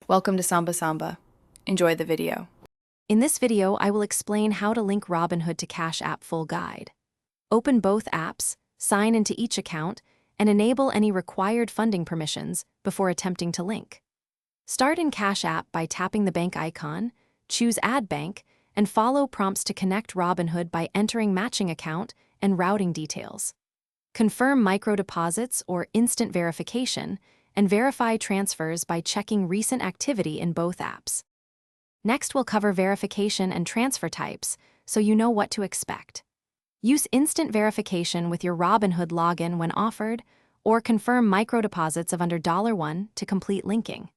Welcome to Samba Samba. Enjoy the video. In this video, I will explain how to link Robinhood to Cash App full guide. Open both apps, sign into each account, and enable any required funding permissions before attempting to link. Start in Cash App by tapping the bank icon, choose Add Bank, and follow prompts to connect Robinhood by entering matching account and routing details. Confirm micro deposits or instant verification, and verify transfers by checking recent activity in both apps. Next, we'll cover verification and transfer types, so you know what to expect. Use instant verification with your Robinhood login when offered, or confirm micro deposits of under $1 to complete linking.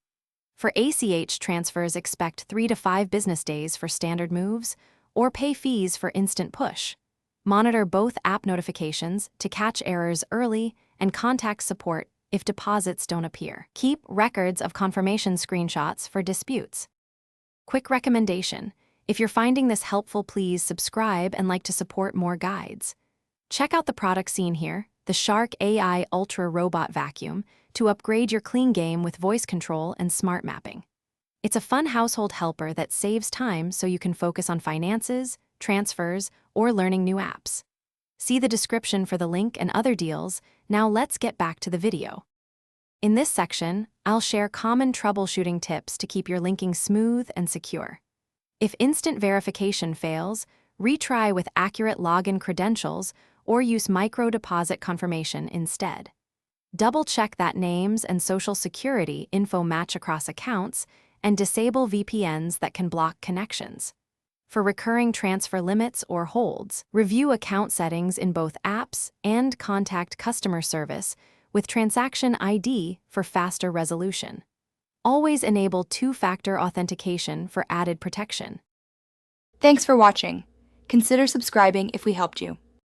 For ACH transfers, expect 3 to 5 business days for standard moves, or pay fees for instant push. Monitor both app notifications to catch errors early and contact support if deposits don't appear. Keep records of confirmation screenshots for disputes. Quick recommendation: if you're finding this helpful, please subscribe and like to support more guides. Check out the product seen here, the Shark AI Ultra Robot Vacuum, to upgrade your clean game with voice control and smart mapping. It's a fun household helper that saves time so you can focus on finances, transfers, or learning new apps. See the description for the link and other deals. Now let's get back to the video. In this section, I'll share common troubleshooting tips to keep your linking smooth and secure. If instant verification fails, retry with accurate login credentials or use micro deposit confirmation instead. Double-check that names and social security info match across accounts, and disable VPNs that can block connections. For recurring transfer limits or holds, review account settings in both apps and contact customer service with transaction ID for faster resolution. Always enable two-factor authentication for added protection. Thanks for watching. Consider subscribing if we helped you.